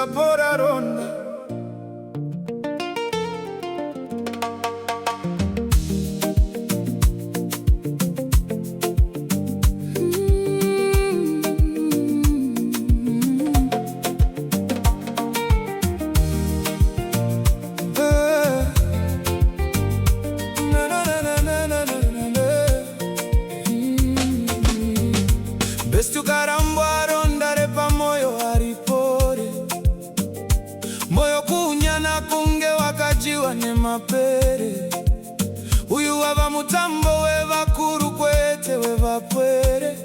chapora ronda. Bestu karambwa rondare pa moyo haripore, moyo kunyana kunge wakajiwa ne mapere. Uyu wava mutambo wevakuru kwete wevapwere.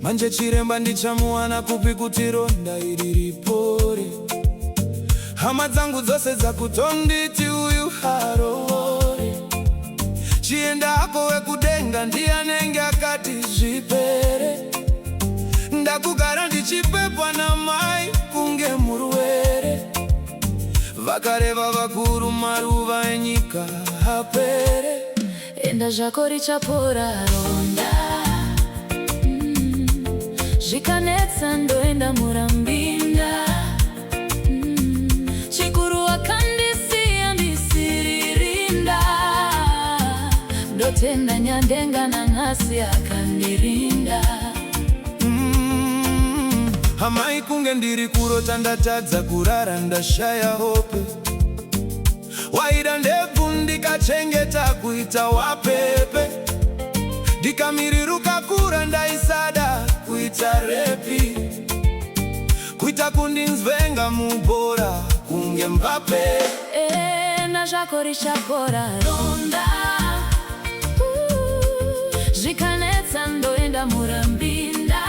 Manje chiremba ndichamuwana kupi kuti ronda iri ripore. Hama dzangu dzose dzakutonditi uyu harore. Chienda ako wekudenga ndianenge akati zvipere. Ndakugara ndichipepwa na mai kunge murwere. Vakareva vakuru maruva enyika hapere. Enda zvako richapora ronda. Zvikanetsa ndoenda murambinda. Chikuru wakandisiya ndisiririnda. Ndotenda nyandenga nanhasi akandirinda. Hamai kunge ndiri kurota ndatadza kurara ndashaya hope. Waida ndebvu ndikachengeta kuita wapepe. Ndikamiriruka kura ndaisada kuita repi. Kuita kundinzvenga mubhora kunge Mbappe. Ena zvako richapora ronda. Zvikanetsa ndoenda murambinda.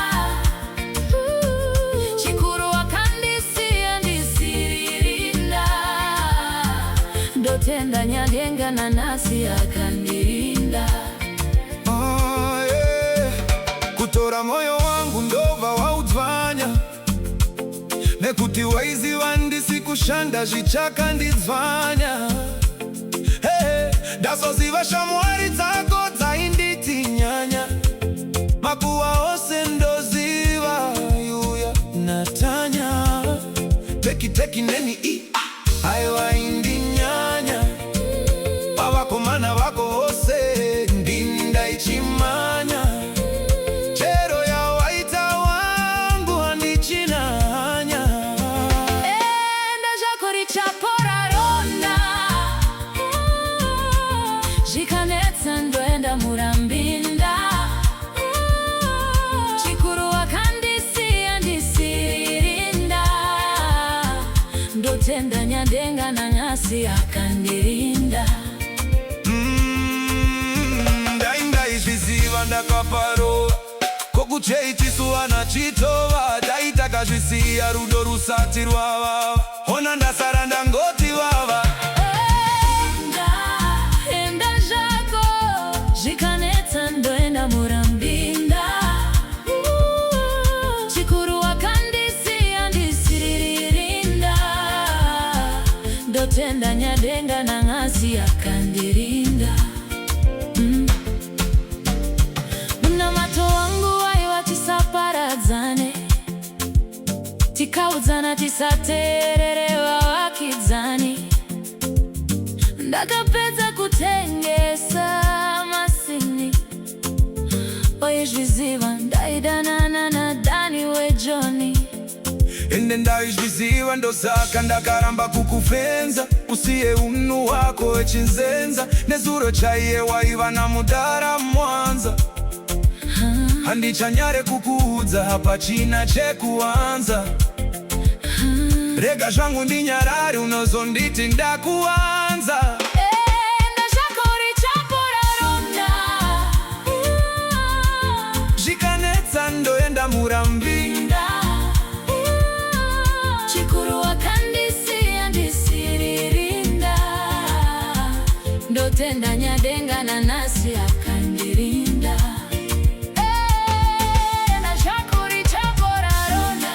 Chikuru wakandisiya ndisiririnda. Ndotenda nyandenga nanhasi akandirinda. Kutora moyo wangu ndobva waudzvanya. Nekuti waiziva ndisikushanda zvichakandidzvanya. Ndazoziva shamwari dzako dzainditi nyanya. Makuwa ose ndoziva yuya natanya. Teki neni aiwa indinyanya. Pavakomana vako ose ndindaichimanya. Chero yawaita wangu handichinanya. Enda zvako richapora ronda. Zvikanetsa ndoenda murambinda. Chikuru wakandisiya ndisiririnda. Ndotenda nyandenga nanhasi akandirinda. Ndaizviziva ndakaparova. Kokucheitisu anachitova. Daitakazvisiya rudo rusati rwavava. Ona ndasara ndangoti vava. Enda zvako. Zvikanetsa ndoenda murambinda. Chikuru wakandisiya ndisiririnda. Ndotenda nyandenga nanhasi akandirinda. Munamato wangu waiva tisaparadzane. Tikaudzana tisateerere vavakidzani. Ndakapedza kutengesa masini. Waizviziva ndaidanana naDhani weJoni. Ende ndaizviziva ndosaka ndakaramba kukufenza. Usiye unhu wako wechinzenza. Nezuro chaiye waiva namudara Mwanza. Handichanyare kukuudza hapachina chekuanza. Rega zvangu ndinyarari unozonditi ndakuanza. Enda zvako richapora ronda. Zvikanetsa ndoenda murambinda. Chikuru wakandisiya ndisiririnda. Ndotenda nyandenga nanhasi akandirinda. Enda zvako richapora ronda.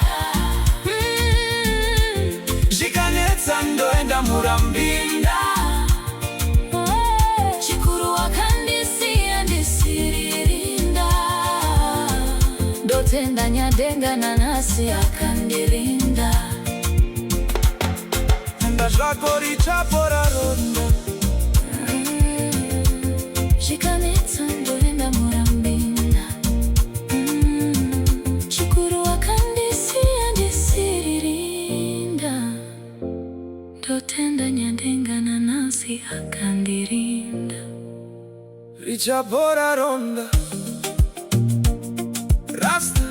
Zvikanetsa ndoenda murambinda. Chikuru wakandisiya ndisiririnda. Ndotenda nyandenga nanhasi akandirinda. zvako richapora ronda. Zvikanetsa ndoenda murambinda. Chikuru wakandisiya ndisiririnda. Ndotenda Nyadenga nanasi akandirinda. Richapora ronda. Rasta